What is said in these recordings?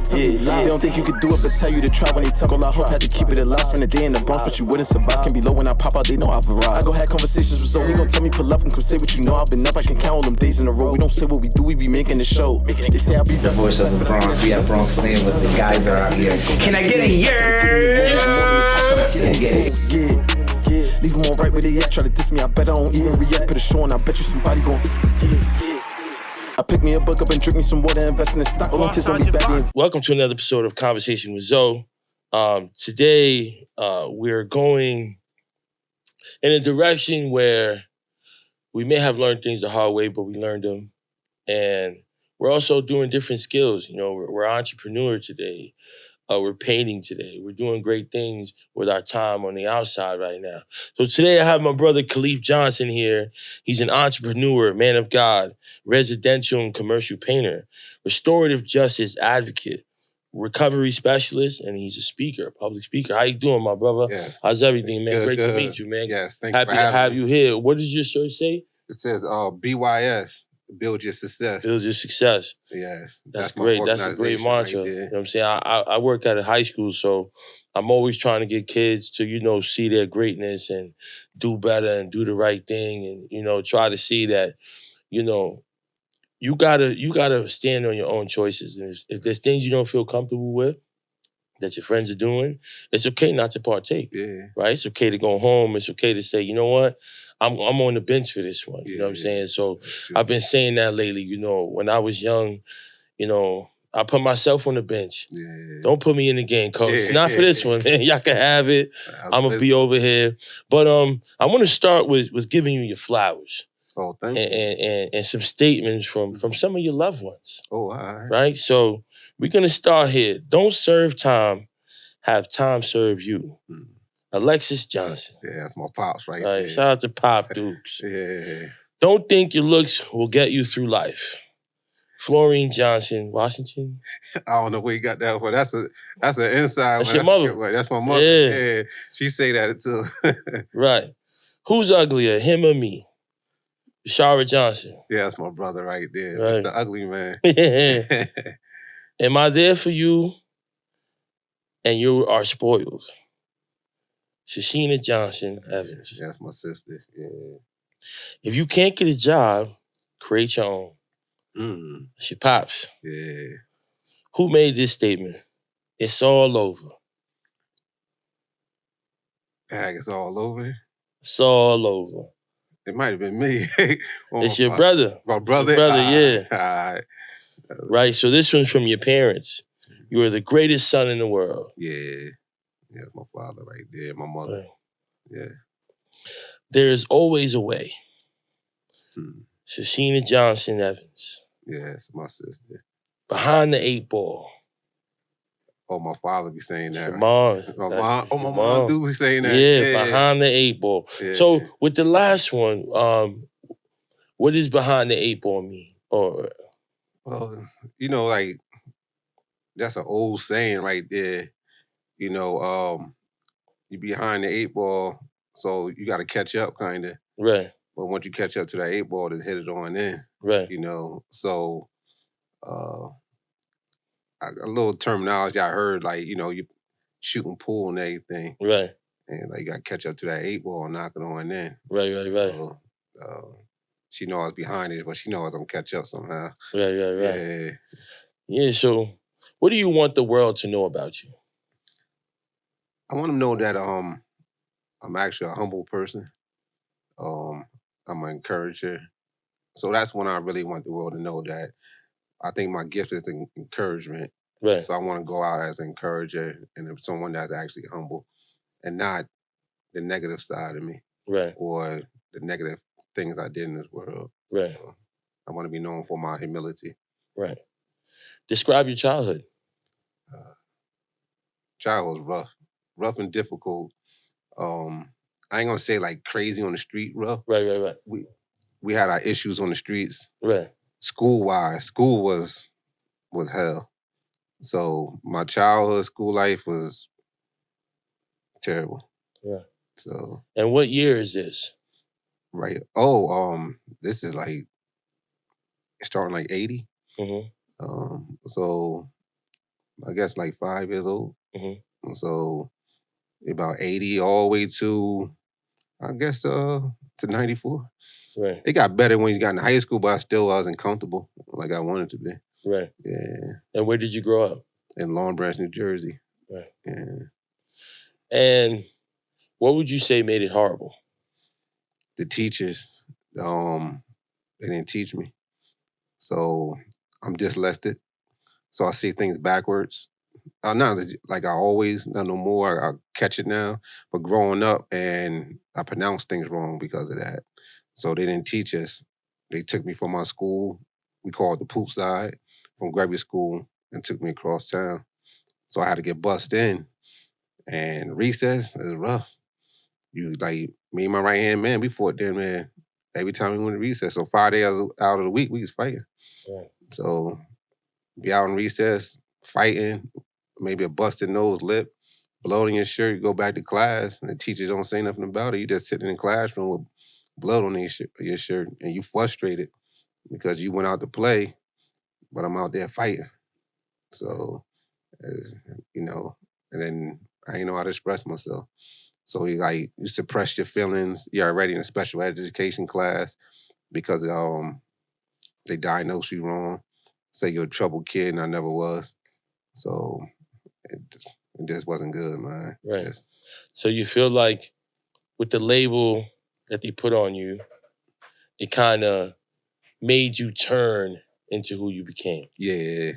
They don't think you could do it, but tell you to try when they talk. All I hope had to keep it alive. Spend a day in the Bronx, but you wouldn't survive. Can be low when I pop out, they know I've arrived. I go have conversations with Zoe, he gon' tell me pull up and come say what you know. I've been up, I can count all them days in a row. We don't say what we do, we be making the show. They say I be the voice of the Bronx. We have Bronx Slam with the guys are out here. Can I get a yeah? Leave them all right where they at. Try to diss me, I bet I don't even react. Put a show on, I bet you somebody gon' I pick me a book up and drink me some water, invest in the stock. All them kids don't be bad. Welcome to another episode of Conversation with Zoe. Today, we're going in a direction where we may have learned things the hard way, but we learned them. And we're also doing different skills. You know, we're entrepreneur today. We're painting today. We're doing great things with our time on the outside right now. So today I have my brother Khalif Johnson here. He's an entrepreneur, man of God, residential and commercial painter, restorative justice advocate, recovery specialist, and he's a speaker, a public speaker. How you doing, my brother? Yes. How's everything, man? Good, Great to meet you, man. Yes, thank you. Happy to have you here. What does your shirt say? It says BYS, build your success. Build your success. Yes. That's great. That's a great mantra. Right, you know what I'm saying? I work at a high school, so I'm always trying to get kids to, you know, see their greatness and do better and do the right thing and, you know, try to see that, you know, you gotta stand on your own choices. And if there's things you don't feel comfortable with that your friends are doing, it's okay not to partake. Yeah. Right? It's okay to go home. It's okay to say, you know what? I'm on the bench for this one. You know what I'm saying? So I've been saying that lately. You know, when I was young, you know, I put myself on the bench. Yeah. Don't put me in the game, coach. Not for this one, man. Y'all can have it. I'm gonna be over here. But I want to start with giving you your flowers. Oh, thank you. And some statements from some of your loved ones. Oh, all right. Right? So we're gonna start here. Don't serve time, have time serve you. Alexis Johnson. Yeah, that's my pops right there. there. Shout out to Pop Dukes. Yeah. Don't think your looks will get you through life. Florine Johnson, Washington. I don't know where you got that from. That's an inside. That's your mother. That's my mother. Yeah. She say that too. Right. Who's uglier, him or me? Bishara Johnson. Yeah, that's my brother right there. Right. Mr. Ugly Man. Am I there for you and you are spoiled? Sasheena Johnson Evens. That's my sister. Yeah. If you can't get a job, create your own. It's your pops. Yeah. Who made this statement? It's all over. Dang, it's all over? It's all over. It might have been me. It's your brother. My brother? Your brother, yeah. All right. Right, so this one's from your parents. You are the greatest son in the world. Yeah. Yeah, my father right there, my mother. Right. Yeah. There is always a way. Sasheena Johnson Evens. Yeah, it's my sister. Behind the 8 ball. Oh, my father be saying that. Your mom. My mom. Oh, my mom do be saying that. Yeah, behind the 8 ball. Yeah. So with the last one, what does behind the 8 ball mean? Or well, you know, like that's an old saying right there. You know, you behind the 8 ball, so you got to catch up, kind of. Right. But once you catch up to that 8 ball, just hit it on in. Right. You know, so a little terminology I heard, like, you know, you shooting pool and everything. Right. And like you got to catch up to that 8 ball and knock it on in. Right. So, she knows I was behind it, but she knows I'm gonna catch up somehow. Right. Yeah, so what do you want the world to know about you? I want them to know that I'm actually a humble person. I'm an encourager. So that's when I really want the world to know that I think my gift is encouragement. Right. So I want to go out as an encourager and someone that's actually humble and not the negative side of me. Right. Or the negative things I did in this world. Right. So I want to be known for my humility. Right. Describe your childhood. Childhood was rough and difficult. I ain't gonna say like crazy on the street rough. Right. We had our issues on the streets. Right. School was hell. So my childhood school life was terrible. Yeah. So. And what year is this? Right. This is like starting like 80. Mm-hmm. So I guess like 5 years old. Mhm. And so about 80 all the way to, I guess, to 94. Right. It got better when you got in high school, but I still wasn't comfortable like I wanted to be. Right. Yeah. And where did you grow up? In Long Branch, New Jersey. Right. Yeah. And what would you say made it horrible? The teachers, they didn't teach me. So I'm dyslexic. So I see things backwards. Not like I always, not no more. I catch it now. But growing up, and I pronounce things wrong because of that. So they didn't teach us. They took me from my school. We call it the poop side, from Gregory School, and took me across town. So I had to get bussed in. And recess is rough. You like me and my right hand man, we fought there, man. Every time we went to recess. So 5 days out of the week, we was fighting. Right. So be out in recess, fighting, maybe a busted nose, lip, blood on your shirt, you go back to class, and the teachers don't say nothing about it. You just sitting in the classroom with blood on your shirt, and you frustrated because you went out to play, but I'm out there fighting. So, you know, and then I didn't know how to express myself. So you suppress your feelings. You're already in a special education class because they diagnosed you wrong. Say you're a troubled kid, and I never was. So it just wasn't good, man. Right. Just, So you feel like with the label that they put on you, it kind of made you turn into who you became. yeah.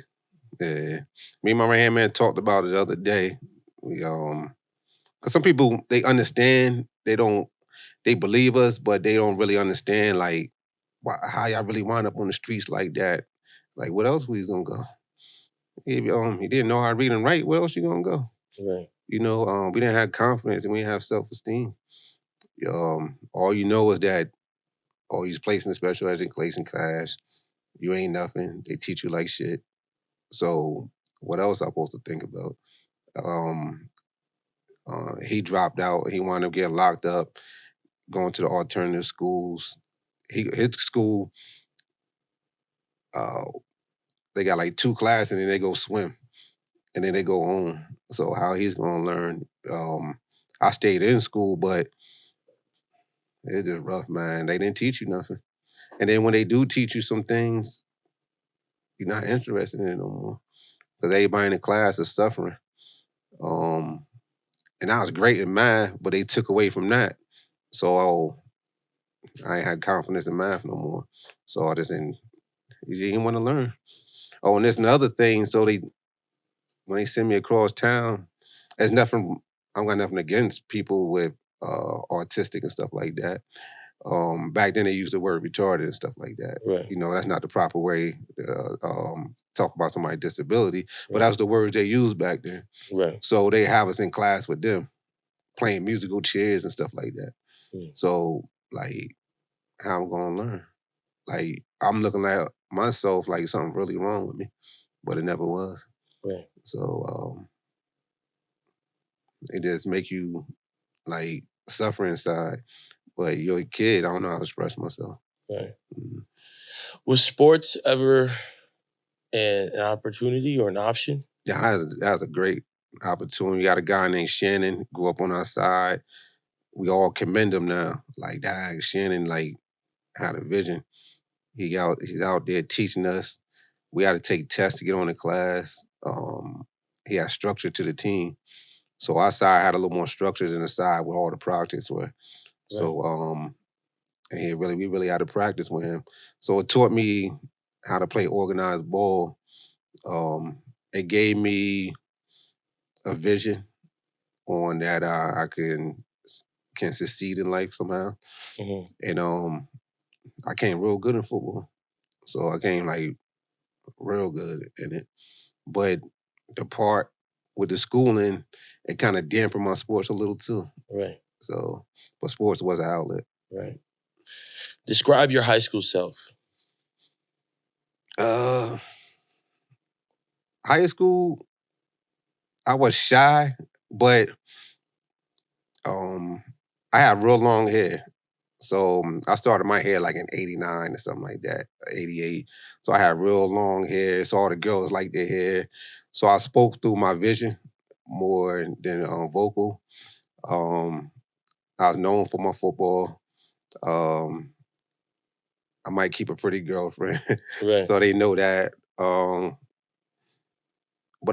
Me and my right hand man talked about it the other day. We cause some people they understand, they believe us, but they don't really understand like how y'all really wind up on the streets like that. Like what else we gonna go? If you didn't know how to read and write, where else you gonna go? Right. You know, we didn't have confidence and we didn't have self-esteem. All you know is that you's placed in a special education class. You ain't nothing. They teach you like shit. So what else I'm supposed to think about? He dropped out. He wound up getting locked up, going to the alternative schools. His school, they got like 2 classes and then they go swim. And then they go home. So how he's gonna learn? I stayed in school, but it's just rough, man. They didn't teach you nothing. And then when they do teach you some things, you're not interested in it no more. Because everybody in the class is suffering. And I was great in math, but they took away from that. So I ain't had confidence in math no more. So I just didn't want to learn. Oh, and there's another thing. So when they send me across town, there's nothing, I've got nothing against people with autistic and stuff like that. Back then they used the word retarded and stuff like that. Right. You know, that's not the proper way to talk about somebody's disability, but Right. that was the words they used back then. Right. So they have us in class with them, playing musical chairs and stuff like that. So, like, how I'm gonna learn? Like, I'm looking at myself like something really wrong with me, but it never was. Right. So, it just make you, like, suffer inside. But you're a kid, I don't know how to express myself. Right. Was sports ever an opportunity or an option? Yeah, that was a great opportunity. We got a guy named Shannon, grew up on our side. We all commend him now. Like, dang, Shannon, like, had a vision. He's out there teaching us. We had to take tests to get on the class. He had structure to the team. So our side had a little more structure than the side where all the projects were. Right. So and we really had to practice with him. So it taught me how to play organized ball. It gave me a vision on that I can succeed in life somehow. Mm-hmm. And I came real good in football. So I came like real good in it. But the part with the schooling, it kind of dampened my sports a little too. Right. So, but sports was an outlet. Right. Describe your high school self. High school, I was shy, but I had real long hair. So I started my hair like in 89 or something like that, 88. So I had real long hair. So all the girls liked their hair. So I spoke through my vision more than vocal. I was known for my football. I might keep a pretty girlfriend, Right. so they know that. But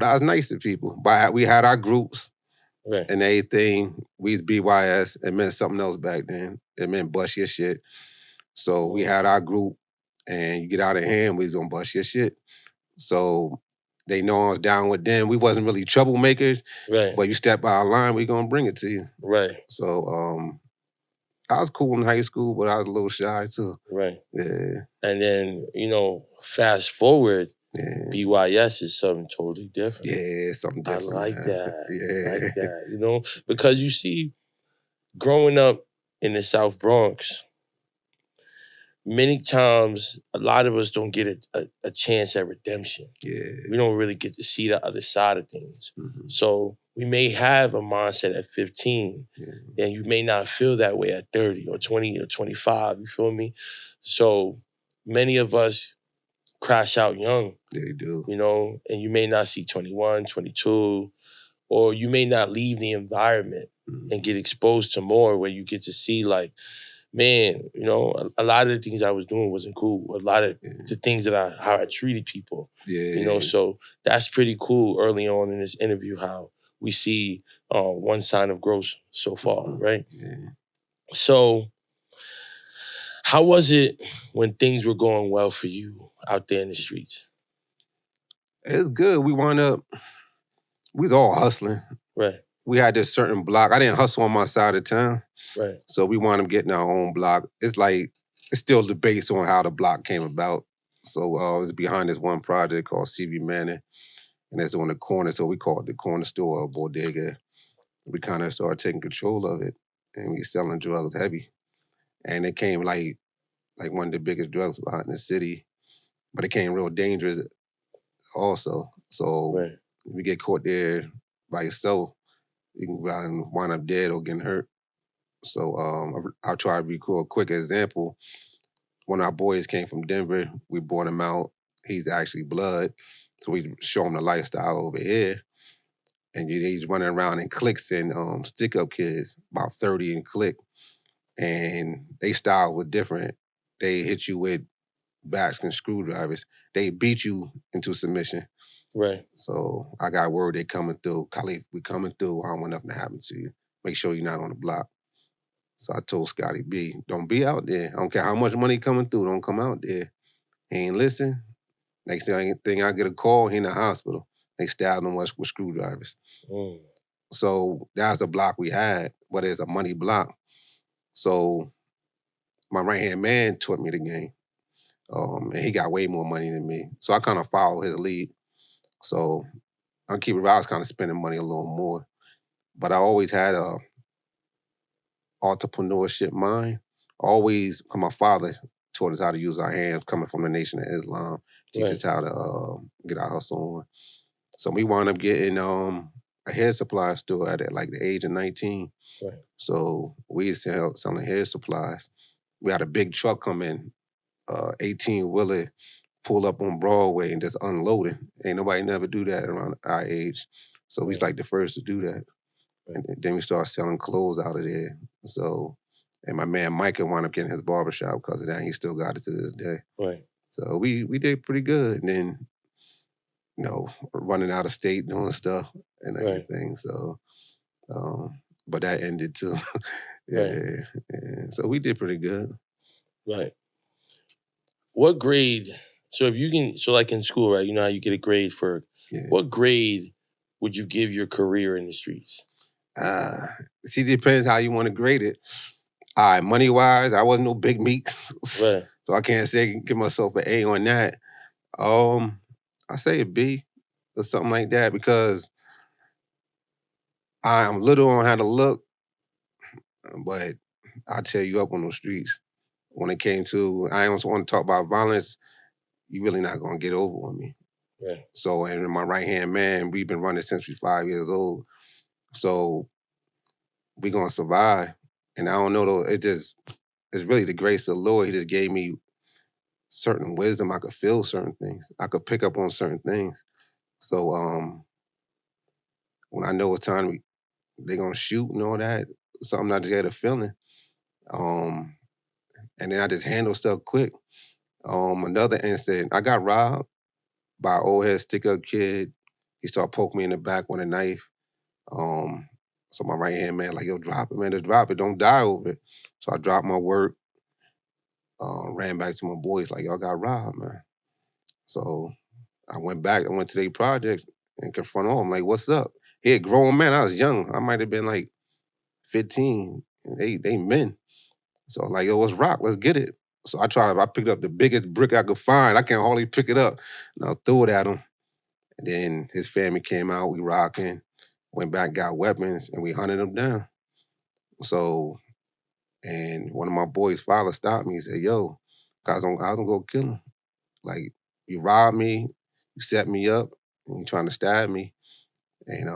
I was nice to people. But we had our groups Right. and everything. We was BYS. It meant something else back then. It meant bust your shit. So we had our group, and you get out of hand, we was gonna bust your shit. So they know I was down with them. We wasn't really troublemakers, Right. but you step out of line, we gonna bring it to you. Right. So I was cool in high school, but I was a little shy too. Right. Yeah, And then, fast forward, yeah, BYS is something totally different. yeah, something I different. like man. that. Yeah, I like that, because you see, growing up in the South Bronx, many times a lot of us don't get a chance at redemption. yeah. We don't really get to see the other side of things. Mhm. So we may have a mindset at 15, Yeah. and you may not feel that way at 30 or 20 or 25, you feel me? So many of us crash out young, They do. and you may not see 21, 22, or you may not leave the environment Mhm. and get exposed to more where you get to see like, man, a lot of the things I was doing wasn't cool. A lot of the things that how I treated people, Yeah. so that's pretty cool early on in this interview how we see one sign of growth so far, right? Yeah. So how was it when things were going well for you out there in the streets? It's good. We was all hustling. Right, We had this certain block. I didn't hustle on my side of town. right, So we wound up getting our own block. It's still debates on how the block came about. So it was behind this one project called CV Manor. And it's on the corner, so we call it the corner store or bodega. We kind of started taking control of it. And we selling drugs heavy. And it came like one of the biggest drug spots in the city. But it came real dangerous also. So right, if you get caught there by yourself, you can wind up dead or getting hurt. So I'll try to recall a quick example. One of our boys came from Denver. We brought him out. He's actually blood. So we show him the lifestyle over here. And he's running around in cliques and stick-up kids, about 30 in clique. And they style was different. They hit you with bats and screwdrivers. They beat you into submission. right. So I got word they coming through. Khalif, we coming through. I don't want nothing to happen to you. Make sure you're not on the block. So I told Scotty B, don't be out there. I don't care how much money coming through, don't come out there. He ain't listen. Next thing I get a call, he in the hospital. They stabbed him with screwdrivers. Mm. So that's the block we had, but it's a money block. So my right-hand man taught me the game. And he got way more money than me. So I kind of followed his lead. So I was kind of spending money a little more. But I always had a entrepreneurship mind. Always, because my father taught us how to use our hands, coming from the Nation of Islam, teach us how to get our hustle on. So we wound up getting a hair supply store at like the age of 19. Right. So we used to selling hair supplies. We had a big truck come in, 18-wheeler, pull up on Broadway and just unload it. Ain't nobody never do that around our age. So we was like the first to do that. And then we started selling clothes out of there. So, and my man Micah wound up getting his barbershop because of that. And he still got it to this day. Right. So we did pretty good. And then, running out of state, doing stuff and everything. So, but that ended too. Yeah. So we did pretty good. Right. What grade? So if you can, like in school, right? You know how you get a grade for. Yeah. What grade would you give your career in the streets? See, depends how you want to grade it. All right, money-wise, I wasn't no big meat. Right. So I can't say give myself an A on that. I say a B or something like that because I'm little on how to look, but I'll tear you up on those streets. When it came to, I don't want to talk about violence, you're really not going to get over on me. Right. So, and my right-hand man, we've been running since we're 5 years old. So we're going to survive. And I don't know, though, it's really the grace of the Lord. He just gave me certain wisdom. I could feel certain things. I could pick up on certain things. So when I know it's time they're gonna shoot and all that, something I just had a feeling. Um, and then I just handle stuff quick. Another incident, I got robbed by an old head stick up kid. He started poking me in the back with a knife. Um, so my right hand man, like, yo, drop it, man, just drop it, don't die over it. So I dropped my work, ran back to my boys, like, y'all got robbed, man. So I went to their project and confronted them, like, what's up? He a grown man, I was young. I might have been like 15. And they men. So like, yo, let's rock, let's get it. So I picked up the biggest brick I could find. I can hardly pick it up. And I threw it at him. And then his family came out, we rocking, went back, got weapons, and we hunted him down. So, and one of my boys' father stopped me. He said, yo, I was gonna go kill him. Like, you robbed me, you set me up, and you trying to stab me. And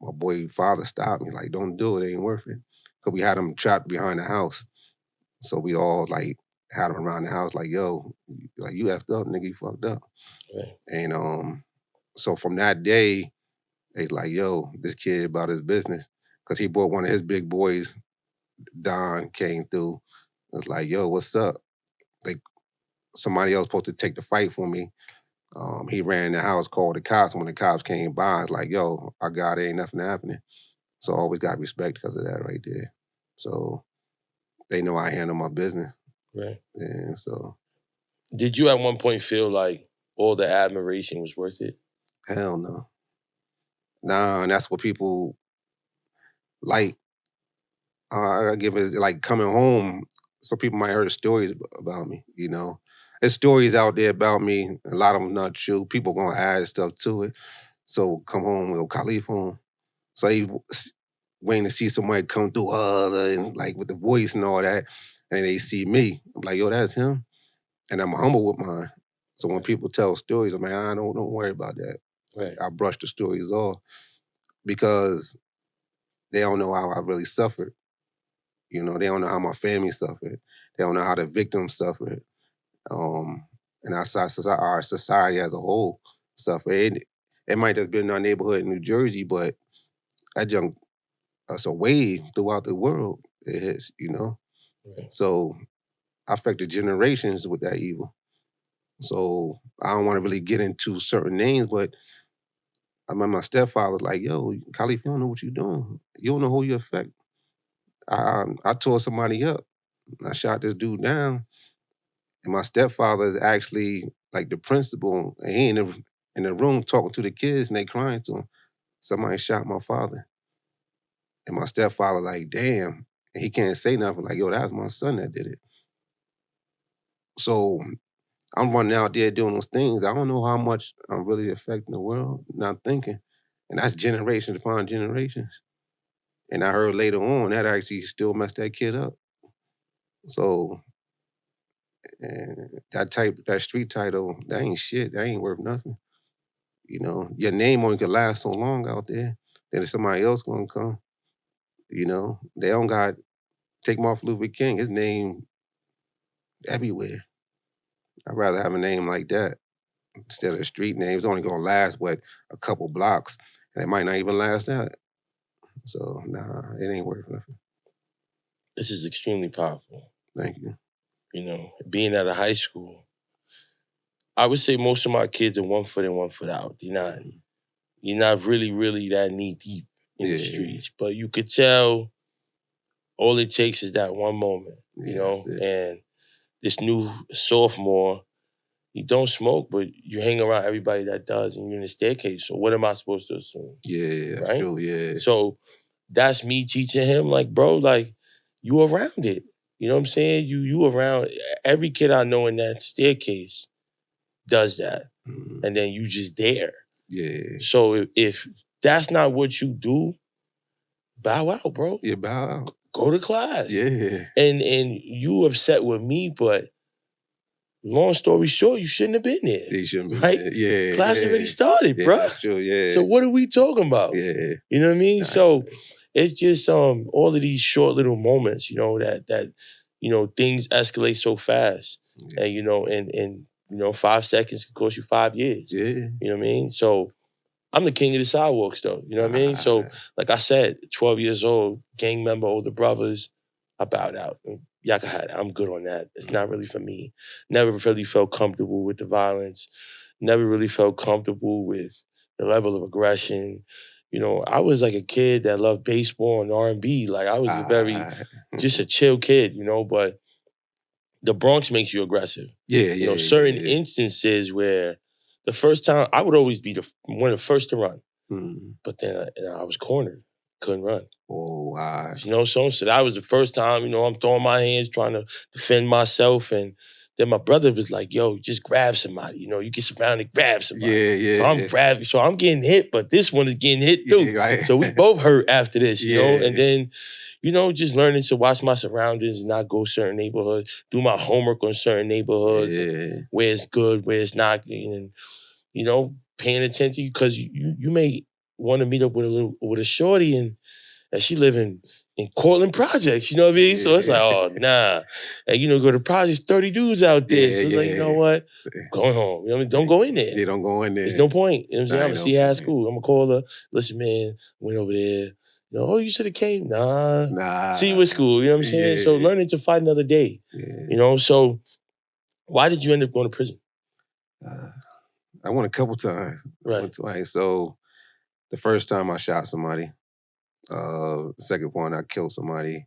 my boy father stopped me, like, don't do it, it ain't worth it. Because we had him trapped behind the house. So we all like had him around the house, like, yo, like, you effed up, nigga, you fucked up. Right. And so from that day, they like, yo, this kid about his business. Because he brought one of his big boys, Don, came through. It was like, yo, what's up? Like, somebody else supposed to take the fight for me. He ran in the house, called the cops. When the cops came by, it's like, yo, I got it, ain't nothing happening. So I always got respect because of that right there. So they know I handle my business. Right. And so. Did you at one point feel like all the admiration was worth it? Hell no. Nah, and that's what people like. I give it like coming home. So people might heard stories about me, you know. There's stories out there about me. A lot of them not true. People gonna add stuff to it. So come home, with Khalif home. So they waiting to see somebody come through and like with the voice and all that. And they see me. I'm like, yo, that's him. And I'm humble with mine. So when people tell stories, I'm like, I don't worry about that. Right. I brush the stories off because they don't know how I really suffered. You know, they don't know how my family suffered. They don't know how the victims suffered. And our society as a whole suffered. It might have been in our neighborhood in New Jersey, but that junk, it's a wave throughout the world. It is, you know? Right. So I affected generations with that evil. So I don't want to really get into certain names, but I remember my stepfather was like, yo, Khalif, you don't know what you're doing. You don't know who you affect. I tore somebody up. I shot this dude down. And my stepfather is actually like the principal. And he in the room talking to the kids and they crying to him. Somebody shot my father. And my stepfather like, damn. And he can't say nothing. Like, yo, that was my son that did it. So I'm running out there doing those things. I don't know how much I'm really affecting the world, not thinking. And that's generations upon generations. And I heard later on that actually still messed that kid up. So that street title, that ain't shit. That ain't worth nothing. You know, your name only can last so long out there. Then somebody else gonna come. You know, they don't got take Martin Luther King. His name everywhere. I'd rather have a name like that instead of a street name. It's only gonna last a couple blocks, and it might not even last that. So nah, it ain't worth nothing. This is extremely powerful. Thank you. You know, being at a high school, I would say most of my kids are 1 foot in, 1 foot out. You're not really, really that knee deep in the streets. But you could tell all it takes is that one moment, you know? And this new sophomore, you don't smoke, but you hang around everybody that does, and you're in the staircase. So what am I supposed to assume? Yeah, that's right? true, yeah. So that's me teaching him, like, bro, like, you around it. You know what I'm saying? You around, every kid I know in that staircase does that. Mhm. And then you just there. Yeah. So if that's not what you do, bow out, bro. Yeah, bow out. Go to class. Yeah. And you upset with me, but long story short, you shouldn't have been there. They shouldn't be right? there. Yeah. Class already started, yeah, bro. That's true, yeah. So what are we talking about? Yeah. You know what I mean? Nah. So it's just all of these short little moments, you know, that you know, things escalate so fast. Yeah. And you know, and 5 seconds could cost you 5 years. Yeah. You know what I mean? So I'm the king of the sidewalks, though. You know what I mean? So, like I said, 12 years old, gang member, older brothers, I bowed out. Y'all can have it. I'm good on that. It's not really for me. Never really felt comfortable with the violence. Never really felt comfortable with the level of aggression. I was like a kid that loved baseball and R&B. Like I was just a chill kid, but the Bronx makes you aggressive. Yeah. Certain instances where the first time I would always be one of the first to run, but then I was cornered, couldn't run. Oh, wow. So that was the first time. I'm throwing my hands trying to defend myself, and then my brother was like, "Yo, just grab somebody. You get surrounded, grab somebody." Yeah. So I'm grabbing. So I'm getting hit, but this one is getting hit too. Yeah, right. So we both hurt after this, Yeah. and then. Just learning to watch my surroundings and not go certain neighborhoods, do my homework on certain neighborhoods, where it's good, where it's not, and paying attention because you may want to meet up with a shorty and she live in Cortland Projects, you know what I mean? So it's like, oh nah, and go to projects, 30 dudes out there. So it's like, you know what, going home. You know what I mean? Don't go in there. Yeah, don't go in there. There's no point. You know what I'm saying? Nah, I'm gonna see her at school. I'm gonna call her. Listen, man, went over there. Oh, you should have came. Nah. See you at school. You know what I'm saying? Yeah. So learning to fight another day. Yeah. So why did you end up going to prison? I went a couple times. Right. I went twice. So the first time I shot somebody. Second one I killed somebody,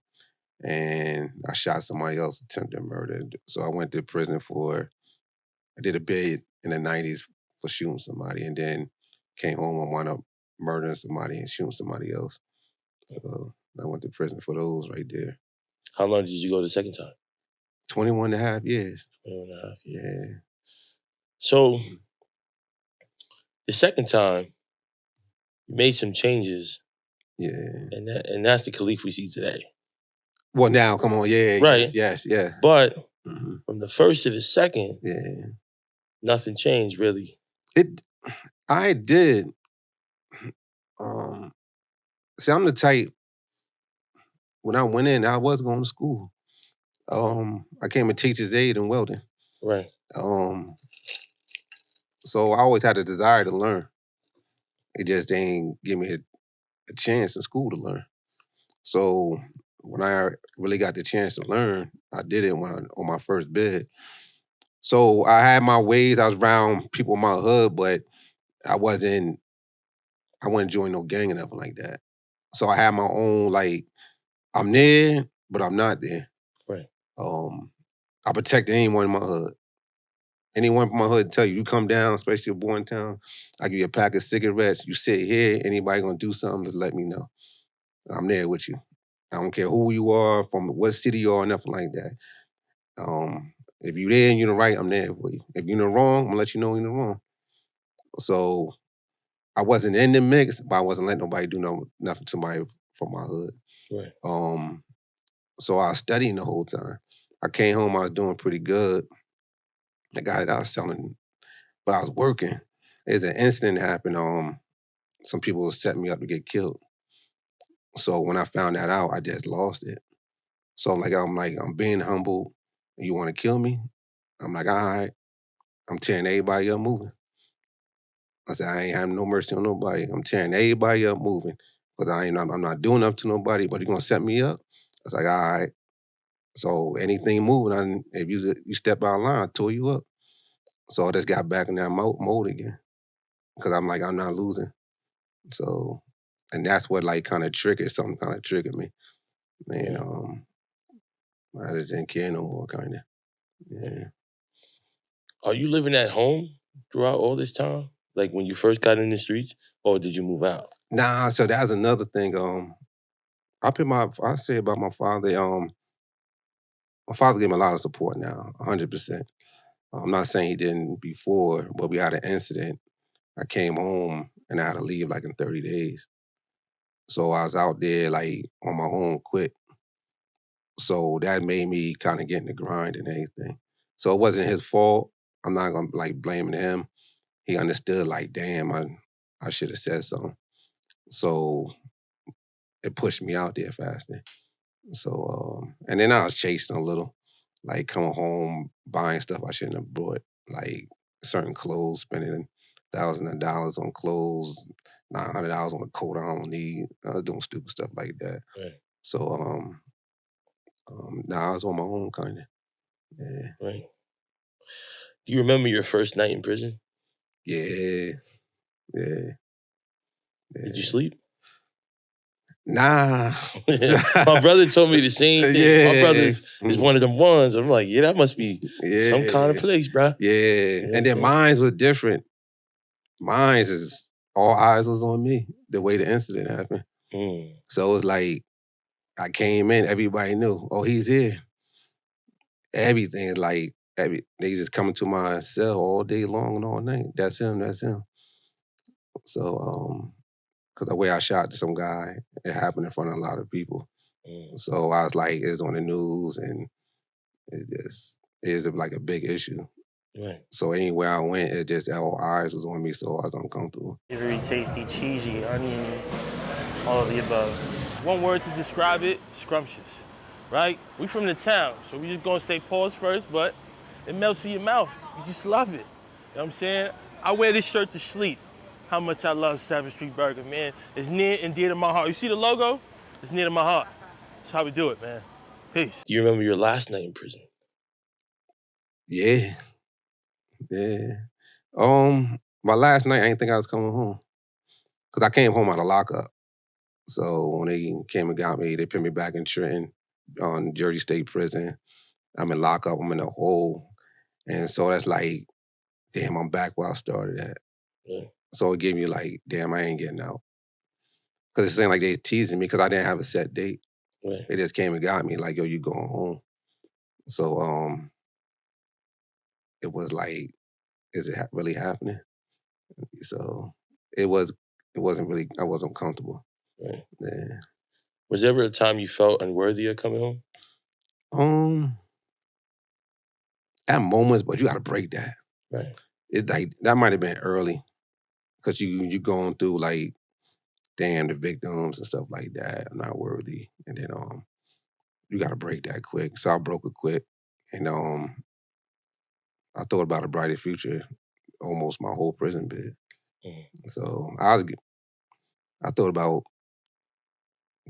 and I shot somebody else, attempted murder. So I went to prison I did a bid in the 90s for shooting somebody, and then came home and wound up murdering somebody and shooting somebody else. So I went to prison for those right there. How long did you go the second time? 21 and a half years. 21 and a half years. Yeah. So the second time, you made some changes. Yeah. And that's the Khalif we see today. Well, now, come on, yeah. Right. Yes. But from the first to the second, nothing changed really. I did. See, I'm the type, when I went in, I was going to school. I came a teacher's aide in welding. Right. So I always had a desire to learn. It just didn't give me a chance in school to learn. So when I really got the chance to learn, I did it on my first bid. So I had my ways. I was around people in my hood, but I wasn't joining no gang or nothing like that. So I had my own, like, I'm there, but I'm not there. Right. I protect anyone in my hood. Anyone from my hood tell you come down, especially a boy in town, I give you a pack of cigarettes, you sit here, anybody gonna do something, just let me know. I'm there with you. I don't care who you are, from what city you are, nothing like that. If you're there and you're the right, I'm there for you. If you're in the wrong, I'm gonna let you know you're in the wrong. So I wasn't in the mix, but I wasn't letting nobody do nothing to my from my hood. Right. So I was studying the whole time. I came home, I was doing pretty good. The guy that I was selling, but I was working. There's an incident that happened. Some people were setting me up to get killed. So when I found that out, I just lost it. So I'm being humble. You want to kill me? I'm like, all right. I'm tearing everybody up moving. I said, I ain't having no mercy on nobody. I'm tearing everybody up moving. Because I'm not doing up to nobody, but you gonna set me up? I was like, all right. So anything moving, if you step out of line, I tore you up. So I just got back in that mode again. Because I'm like, I'm not losing. So, and that's what something kind of triggered me. And I just didn't care no more, kind of. Yeah. Are you living at home throughout all this time? Like when you first got in the streets, or did you move out? Nah, so that's another thing. I say about my father, my father gave me a lot of support now, 100%. I'm not saying he didn't before, but we had an incident. I came home and I had to leave like in 30 days. So I was out there like on my own quick. So that made me kind of get in the grind and everything. So it wasn't his fault. I'm not gonna like blaming him. He understood like, damn, I should have said something. So it pushed me out there faster. So and then I was chasing a little, like coming home, buying stuff I shouldn't have bought. like certain clothes, spending $1,000 on clothes, $900 on a coat I don't need. I was doing stupid stuff like that. Right. So now I was on my own kind of. Yeah. Right. Do you remember your first night in prison? Yeah. Did you sleep? Nah. My brother told me the same thing. Yeah. My brother is one of them ones. I'm like, yeah, that must be some kind of place, bro. Yeah. You know what I'm And then saying? mine was different. Mine is all eyes was on me, the way the incident happened. So it was like, I came in, everybody knew, oh, he's here. Everything is like, they just coming to my cell all day long and all night. That's him. So, because the way I shot some guy, it happened in front of a lot of people. So I was like, it's on the news and it just is like a big issue. Right. So anywhere I went, it just all eyes was on me, so I was uncomfortable. Very tasty, cheesy, oniony, all of the above. One word to describe it, scrumptious, right? We from the town, so we just gonna say pause first, but it melts in your mouth. You just love it. You know what I'm saying? I wear this shirt to sleep. How much I love 7th Street Burger, man. It's near and dear to my heart. You see the logo? It's near to my heart. That's how we do it, man. Peace. Do you remember your last night in prison? Yeah. My last night, I didn't think I was coming home. Because I came home out of lockup. So when they came and got me, they put me back in Trenton on Jersey State Prison. I'm in lockup, I'm in a hole. And so that's like, damn, I'm back where I started at. Yeah. So it gave me like, damn, I ain't getting out. Because it seemed like they teasing me because I didn't have a set date. Right. They just came and got me like, yo, you going home. So it was like, is it really happening? So it wasn't really, I wasn't comfortable. Right. Yeah. Was there ever a time you felt unworthy of coming home? At moments, but you gotta break that. Right. It's like, that might have been early. Cause you going through like, damn, the victims and stuff like that, I'm not worthy. And then you gotta break that quick. So I broke it quick. And I thought about a brighter future almost my whole prison bid. So I thought about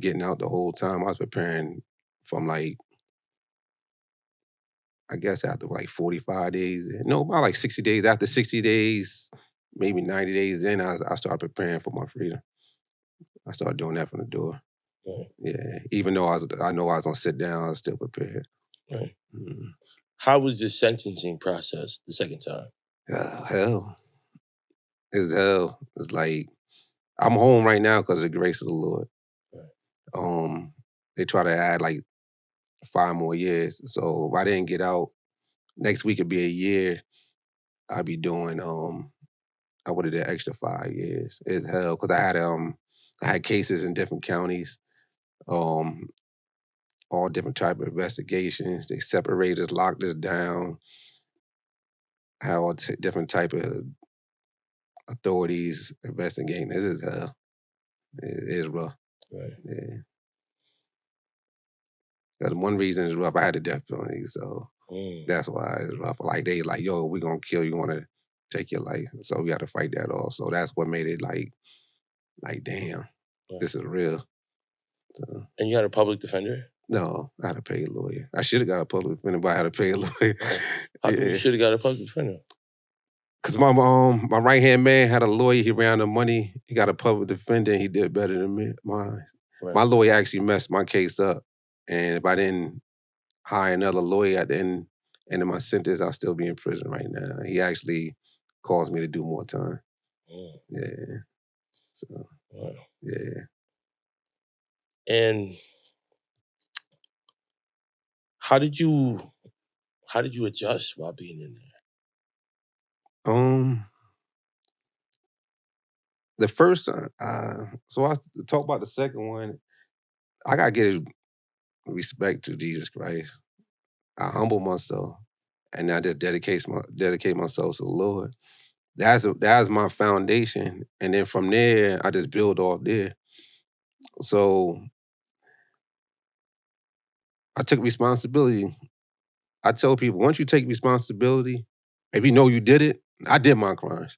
getting out the whole time. I was preparing from like, I guess after like 45 days. No, about like 60 days. After 60 days, maybe 90 days in, I started preparing for my freedom. I started doing that from the door. Right. Yeah. Even though I know I was gonna sit down, I was still prepared. Right. How was the sentencing process the second time? Hell. It's hell. It's like, I'm home right now because of the grace of the Lord. Right. They try to add like 5 more years. So if I didn't get out, next week it'd be a year. I'd be doing, I would have did extra 5 years. It's hell, because I had cases in different counties, all different type of investigations. They separated us, locked us down, had all different type of authorities investigating. This is hell. It is rough. Right. Yeah. Because one reason it's rough, I had a death penalty, so that's why it's rough. Like, they like, yo, we gonna kill you, want to take your life. So we got to fight that off. So that's what made it like damn, this is real. So, and you had a public defender? No, I had to pay a lawyer. I should have got a public defender, but I had to pay a lawyer. How come you should have got a public defender? Because my right-hand man had a lawyer, he ran the money, he got a public defender, and he did better than me. Right. My lawyer actually messed my case up. And if I didn't hire another lawyer at the end of my sentence, I'll still be in prison right now. He actually caused me to do more time. Yeah. So, yeah. And how did you adjust while being in there? The first time, so I talk about the second one, I gotta give respect to Jesus Christ. I humble myself, and I just dedicate myself to the Lord. That's my foundation, and then from there, I just build off there. So I took responsibility. I tell people, once you take responsibility If you know you did it, I did my crimes.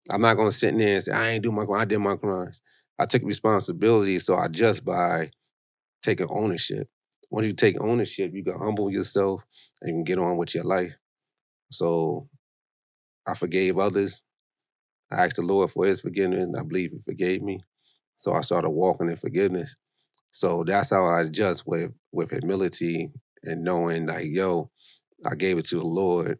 I'm not gonna sit in there and say, I ain't do my crimes, I did my crimes. I took responsibility, so I just by taking ownership. Once you take ownership, you can humble yourself and you can get on with your life. So I forgave others. I asked the Lord for his forgiveness, and I believe he forgave me. So I started walking in forgiveness. So that's how I adjust with humility and knowing like, yo, I gave it to the Lord.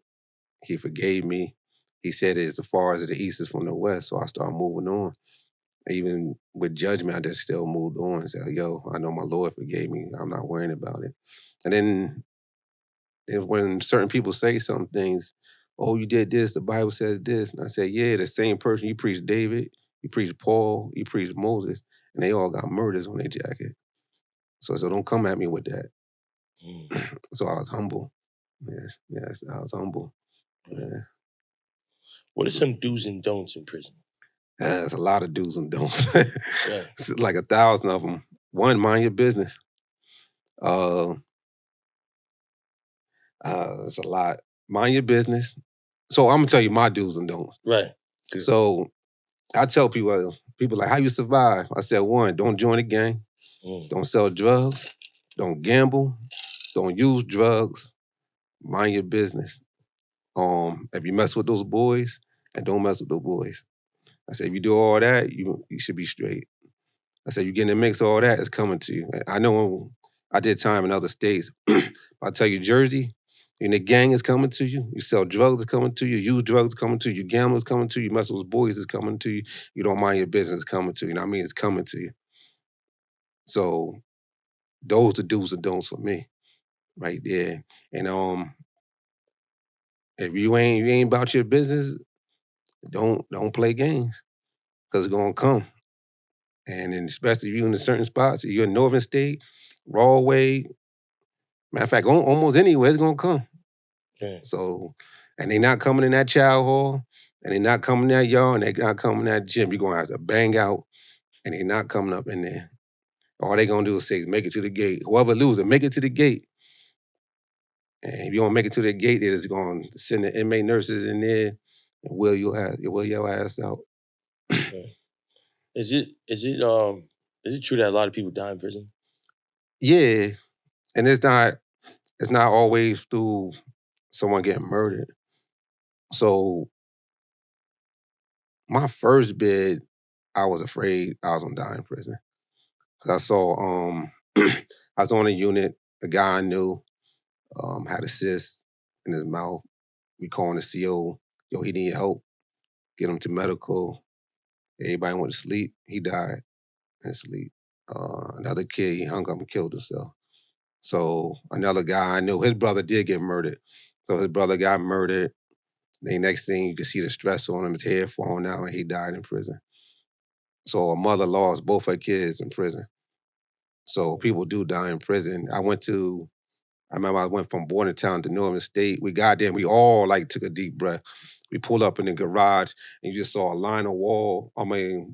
He forgave me. He said it's as far as the east is from the west. So I started moving on. Even with judgment, I just still moved on and said, yo, I know my Lord forgave me. I'm not worrying about it. And then when certain people say some things, oh, you did this, the Bible says this. And I said, yeah, the same person, you preached David, you preached Paul, you preached Moses, and they all got murders on their jacket. So don't come at me with that. So I was humble. Yes, I was humble. Yeah. What are some do's and don'ts in prison? There's a lot of do's and don'ts. Yeah. It's like 1,000 of them. One, mind your business. It's a lot. Mind your business. So I'm gonna tell you my do's and don'ts. Right. Good. So I tell people like, how you survive? I said, one, don't join a gang. Don't sell drugs. Don't gamble. Don't use drugs. Mind your business. If you mess with those boys, and don't mess with those boys. I said, if you do all that, you should be straight. I said, you get in the mix, all that is coming to you. I know I did time in other states. I tell you, Jersey, and the gang is coming to you. You sell drugs is coming to you. Use drugs is coming to you. Gamble is coming to you. Mess with boys is coming to you. You don't mind your business is coming to you. You know what I mean? It's coming to you. So those are do's and don'ts for me, right there. And if you ain't about your business, don't play games, because it's gonna come. And then especially if you're in a certain spots, if you're in Northern State, Rawway, matter of fact, almost anywhere, it's gonna come. Okay. So, and they not coming in that child hall, and they not coming in that yard, and they not coming in that gym. You're gonna have to bang out, and they not coming up in there. All they gonna do is say, make it to the gate. Whoever loses, make it to the gate. And if you don't make it to the gate, they're just gonna send the inmate nurses in there and wheel your ass out. Okay. Is it true that a lot of people die in prison? Yeah, and it's not always through someone getting murdered. So my first bid, I was afraid I was gonna die in prison. Cause I saw I was on a unit, a guy I knew had a cyst in his mouth. We calling the CO, yo, he need help. Get him to medical. Everybody went to sleep. He died in sleep. Another kid, he hung up and killed himself. So another guy I knew, his brother did get murdered. So his brother got murdered. The next thing you could see the stress on him, his head falling out, and he died in prison. So a mother lost both her kids in prison. So people do die in prison. I remember I went from Bordentown to Northern State. We got there and we all like took a deep breath. We pulled up in the garage and you just saw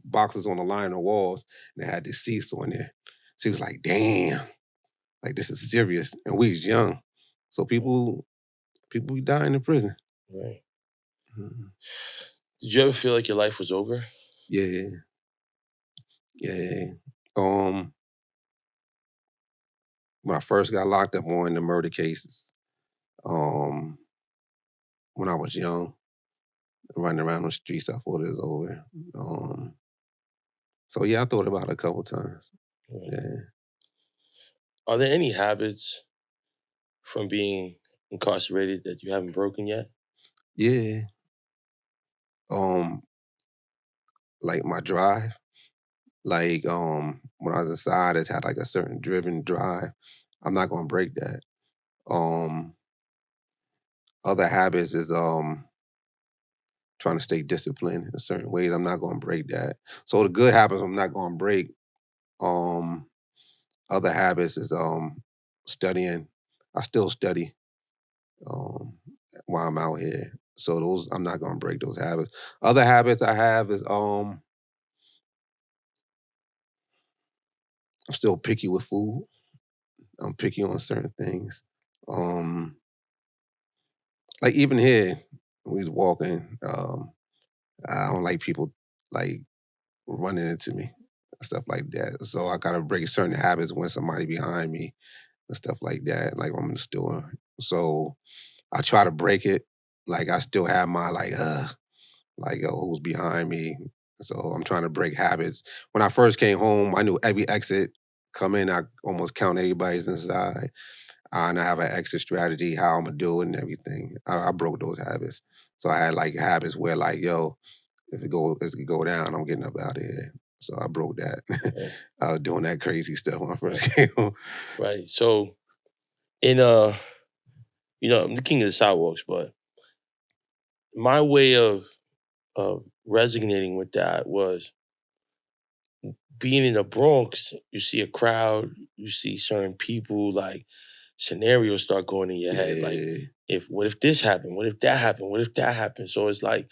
boxes on the line of walls, and they had deceased on there. So he was like, damn, like this is serious. And we was young. So people be dying in prison. Right. Mm-hmm. Did you ever feel like your life was over? Yeah. When I first got locked up on the murder cases, when I was young, running around the streets, I thought it was over. So yeah, I thought about it a couple times. Right. Yeah. Are there any habits from being incarcerated that you haven't broken yet? Yeah. Like my drive. Like when I was inside, it's had like a certain driven drive. I'm not gonna break that. Other habits is trying to stay disciplined in certain ways. I'm not gonna break that. So the good habits I'm not gonna break. Other habits is studying. I still study while I'm out here. So those I'm not gonna break those habits. Other habits I have is I'm still picky with food. I'm picky on certain things. Like even here, we was walking. I don't like people like running into me and stuff like that. So I gotta break certain habits when somebody behind me and stuff like that. Like I'm in the store. So I try to break it. Like I still have my like who's behind me. So I'm trying to break habits. When I first came home, I knew every exit come in, I almost count everybody's inside. And I have an exit strategy, how I'm gonna do it and everything. I broke those habits. So I had like habits where like, yo, if it go down, I'm getting up out of here. So I broke that. Right. I was doing that crazy stuff when I first came home. Right. So in I'm the king of the sidewalks, but my way of resonating with that was being in the Bronx, you see a crowd, you see certain people, like scenarios start going in your head. Like, what if this happened? What if that happened? What if that happened? So it's like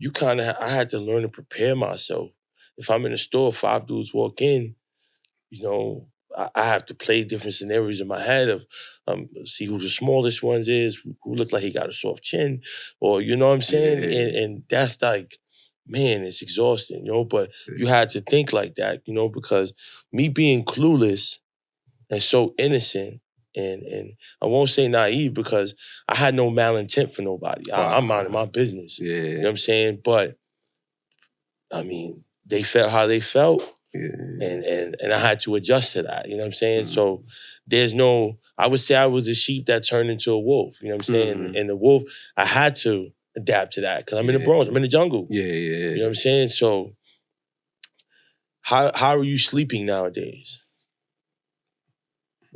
I had to learn to prepare myself. If I'm in a store, 5 dudes walk in, I have to play different scenarios in my head of see who the smallest ones is, who look like he got a soft chin, or you know what I'm saying? Yeah. And that's like, man, it's exhausting, but you had to think like that, because me being clueless and so innocent and I won't say naive because I had no malintent for nobody. I'm minding my business. Yeah. You know what I'm saying? But I mean, they felt how they felt. Yeah. And I had to adjust to that, you know what I'm saying? Mhm. So I would say I was a sheep that turned into a wolf, you know what I'm saying? Mhm. And the wolf, I had to adapt to that because I'm in the Bronx, I'm in the jungle. Yeah. You know what I'm saying? So how are you sleeping nowadays?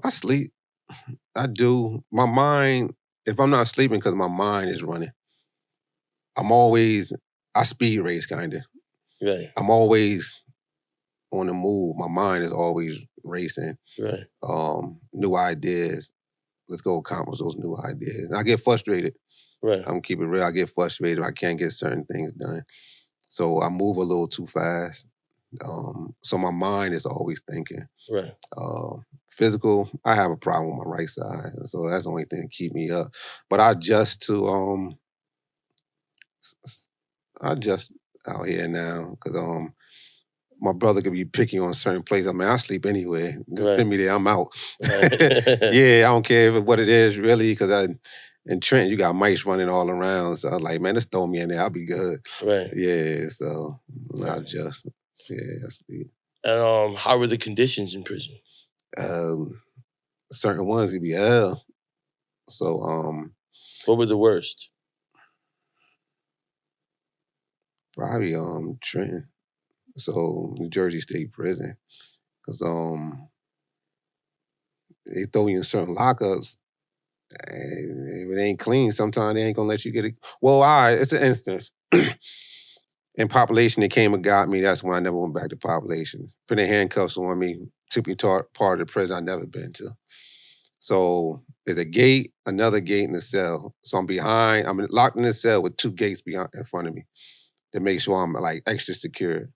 I sleep. I do. My mind, if I'm not sleeping because my mind is running, I speed race kind of. Right, I'm always on the move. My mind is always racing. right, New ideas. Let's go accomplish those new ideas. And I get frustrated. right. I'm gonna keep it real. I get frustrated if I can't get certain things done. So I move a little too fast. So my mind is always thinking. Right. Physical, I have a problem with my right side. So that's the only thing that keep me up. But I adjust to I adjust out here now because my brother could be picky on certain places. I mean, I sleep anywhere. Just put me there, I'm out. Right. Yeah, I don't care what it is really, because in Trenton, you got mice running all around. So I was like, man, just throw me in there, I'll be good. Right. Yeah, so I Right. adjust. Yeah, I sleep. And how were the conditions in prison? Certain ones could be hell. So What were the worst? probably Trenton. So New Jersey State Prison. Cause they throw you in certain lockups. And if it ain't clean, sometimes they ain't gonna let you get it. Well, it's an instance. In population, they came and got me. That's when I never went back to population. Put their handcuffs on me, took me to part of the prison I've never been to. So there's a gate, another gate in the cell. So I'm locked in the cell with 2 gates in front of me to make sure I'm like extra secure.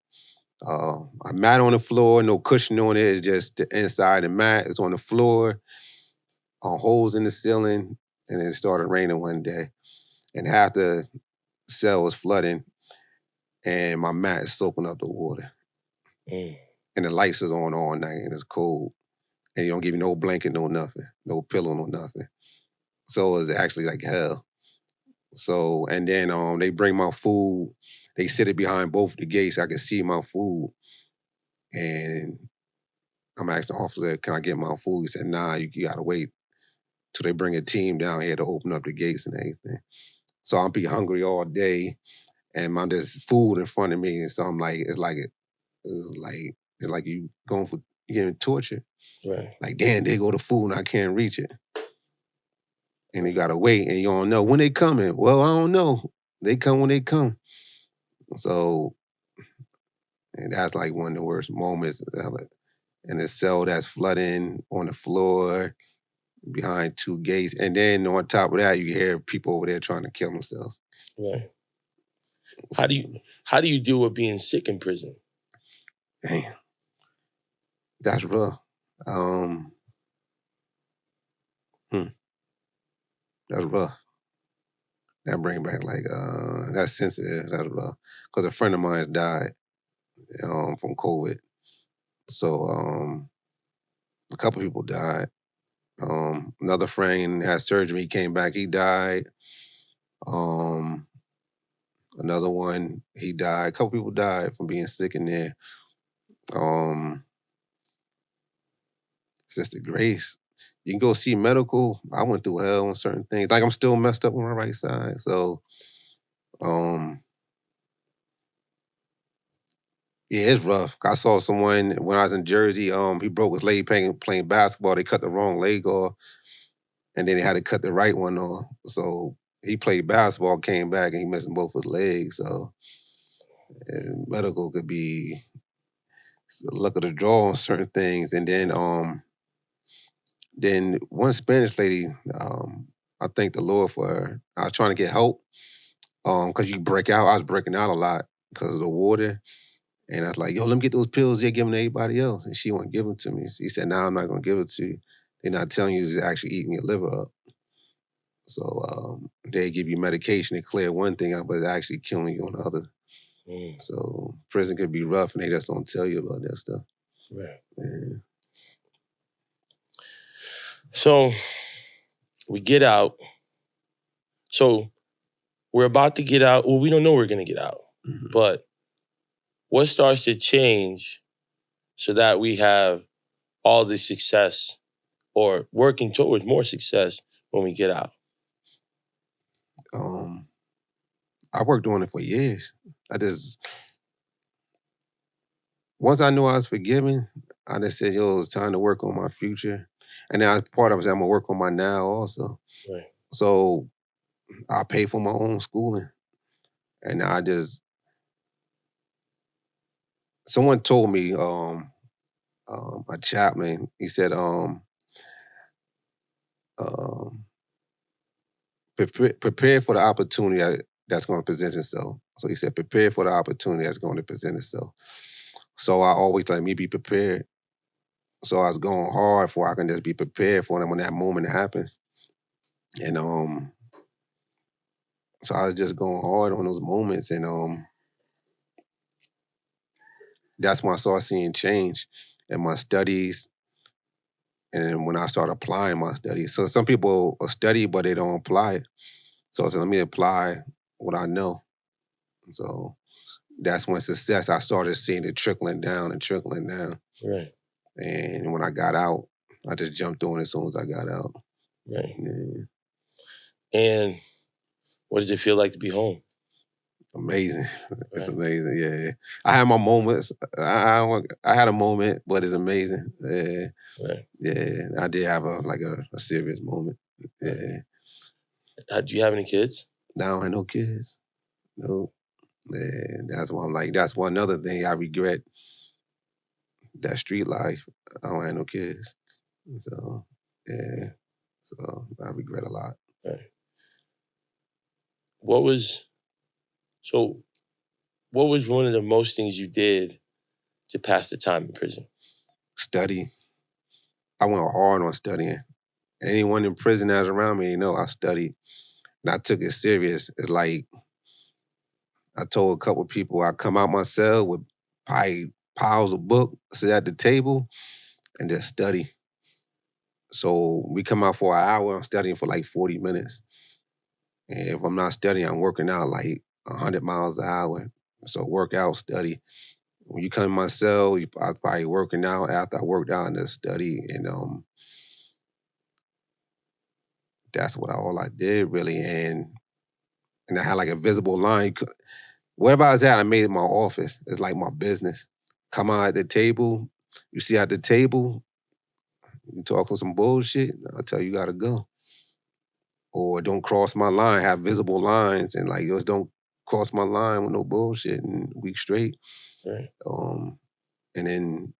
I mat on the floor, no cushion on it. It's just the inside the mat. It's on the floor, on holes in the ceiling, and it started raining one day. And half the cell was flooding, and my mat is soaking up the water. Mm. And the lights is on all night, and it's cold. And you don't give you no blanket, no nothing, no pillow, no nothing. So it's actually like hell. So, and then they bring my food. They sit it behind both the gates. I can see my food. And I'm asking the officer, can I get my food? He said, nah, you gotta wait till they bring a team down here to open up the gates and everything. So I'll be hungry all day, and there's food in front of me, and so I'm like, it's like you getting tortured. Right. Like, damn, they go to food and I can't reach it. And you gotta wait, and you don't know when they coming. Well, I don't know. They come when they come. So, and that's like one of the worst moments. In a cell that's flooding on the floor behind 2 gates. And then on top of that, you hear people over there trying to kill themselves. Right. How do you deal with being sick in prison? Damn. That's rough. That's rough. That bring back like that's sensitive. I don't know, because a friend of mine died from COVID. So a couple people died. Another friend had surgery. He came back. He died. Another one, he died. A couple people died from being sick in there. Sister Grace, you can go see medical. I went through hell on certain things. Like I'm still messed up on my right side. So, yeah, it's rough. I saw someone when I was in Jersey. He broke his leg playing basketball. They cut the wrong leg off, and then they had to cut the right one off. So he played basketball, came back, and he missing both his legs. So medical could be luck of the draw on certain things. And then one Spanish lady, I thank the Lord for her. I was trying to get help because you break out. I was breaking out a lot because of the water. And I was like, yo, let me get those pills you're giving to everybody else. And she wouldn't give them to me. She said, no, I'm not going to give it to you. They're not telling you to actually eating your liver up. So they give you medication to clear one thing out, but it's actually killing you on the other. So prison could be rough, and they just don't tell you about that stuff. Right. Yeah. So we get out. So we're about to get out. Well, we don't know we're going to get out. Mm-hmm. But what starts to change so that we have all the success or working towards more success when we get out? I worked on it for years. Once I knew I was forgiven, I just said, yo, it's time to work on my future. And then part of it was I'm going to work on my now also. Right. So I pay for my own schooling. And someone told me, a chaplain, he said, prepare for the opportunity that's going to present itself. So he said, prepare for the opportunity that's going to present itself. So I always let me be prepared. So I was going hard for I can just be prepared for them when that moment happens. And so I was just going hard on those moments, and that's when I started seeing change in my studies and when I started applying my studies. So some people study, but they don't apply it. So I said, let me apply what I know. So that's when success, I started seeing it trickling down and trickling down. Right. And when I got out, I just jumped on it as soon as I got out. Right. Yeah. And what does it feel like to be home? Amazing. It's Right. amazing, yeah. I had my moments. I had a moment, but it's amazing. Yeah. Right. Yeah. I did have a serious moment. Yeah. Do you have any kids? Now I don't have no kids. No. Yeah. That's why I'm like, that's one other thing I regret. That street life. I don't have no kids. So, yeah. So I regret a lot. Right. What was one of the most things you did to pass the time in prison? Study. I went hard on studying. Anyone in prison that's around me, I studied. And I took it serious. It's like I told a couple people I come out my cell with piles of books, sit at the table, and just study. So we come out for an hour, I'm studying for like 40 minutes. And if I'm not studying, I'm working out like 100 miles an hour. So work out, study. When you come in my cell, I was probably working out after I worked out and just study. And that's all I did really. And I had like a visible line. Wherever I was at, I made it my office. It's like my business. Come out at the table. You see at the table, you talking some bullshit, I'll tell you gotta go. Or don't cross my line, have visible lines, and like, just don't cross my line with no bullshit, and we straight. Right. And then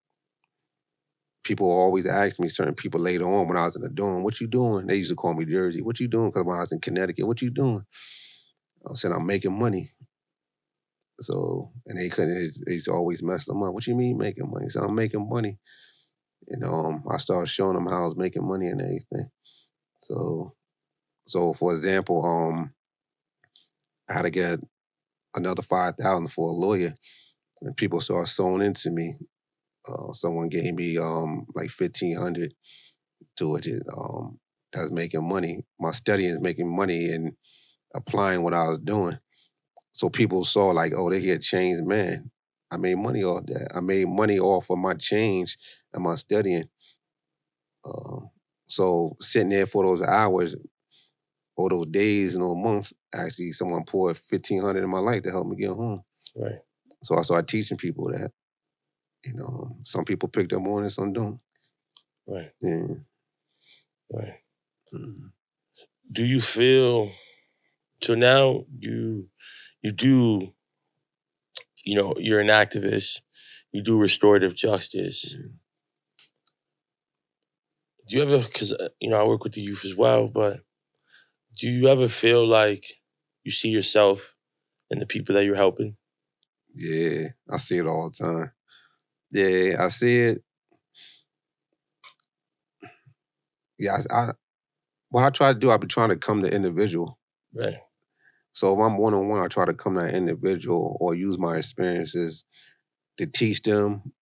people always ask me, certain people later on when I was in the dorm, what you doing? They used to call me Jersey. What you doing? Because when I was in Connecticut, what you doing? I said, I'm making money. So, and they used to always mess them up. What you mean making money? So I'm making money. And I started showing them how I was making money and everything. So for example, I had to get another $5,000 for a lawyer, and people started sewing into me. Someone gave me like $1,500 towards it. That's making money. My studying is making money and applying what I was doing. So people saw like, oh, they here changed man. I made money off that. I made money off of my change and my studying. So sitting there for those hours or those days and those months, actually someone poured $1,500 in my life to help me get home. Right. So I started teaching people that. Some people picked up on it, some don't. Right. Yeah. Right. Mm-hmm. Do you feel so now you do, you're an activist, you do restorative justice. Mm-hmm. Do you ever, because, I work with the youth as well, but do you ever feel like you see yourself in the people that you're helping? Yeah, I see it all the time. Yeah, I see it. Yeah, what I try to do, I be trying to come to individual. Right. So if I'm one-on-one, I try to come to that individual or use my experiences to teach them,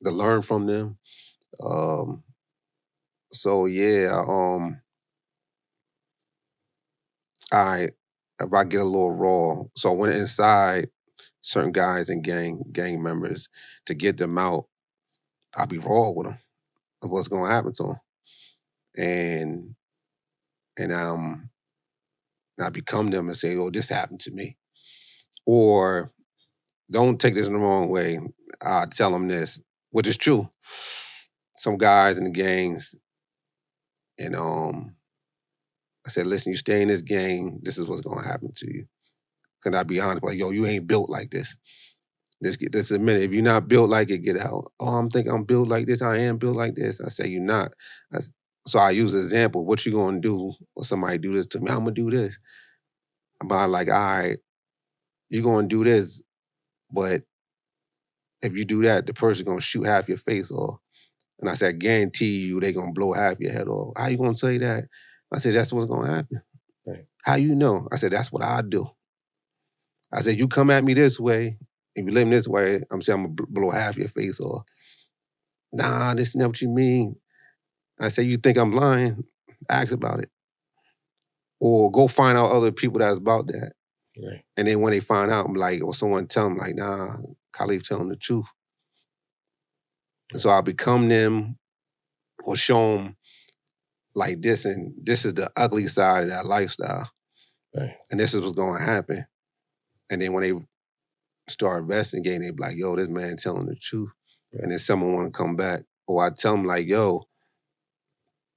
to learn from them. So yeah, if I get a little raw, so I went inside certain guys and gang members to get them out, I'll be raw with them of what's gonna happen to them. And I become them and say, oh, this happened to me. Or don't take this in the wrong way. I tell them this, which is true. Some guys in the gangs, and I said, listen, you stay in this gang, this is what's gonna happen to you. Can I be honest? Like, yo, you ain't built like this. This admit it. If you're not built like it, get out. Oh, I'm thinking I'm built like this. I am built like this. I say, you're not. So I use an example. What you gonna do when somebody do this to me? I'm gonna do this. But I'm like, all right, you're gonna do this, but if you do that, the person gonna shoot half your face off. And I said, I guarantee you they gonna blow half your head off. How you gonna say that? I said, that's what's gonna happen. Right. How you know? I said, that's what I do. I said, you come at me this way, if you live this way, I'm saying I'm gonna blow half your face off. Nah, this is not what you mean. I said, you think I'm lying? Ask about it. Or go find out other people that's about that. Right. And then when they find out, I'm like, or someone tell them like, nah, Khalif telling the truth. And so I become them or show them like this, and this is the ugly side of that lifestyle. Right. And this is what's gonna happen. And then when they start investigating, they be like, yo, this man telling the truth. Right. And then someone wanna come back. Or I tell them like, yo,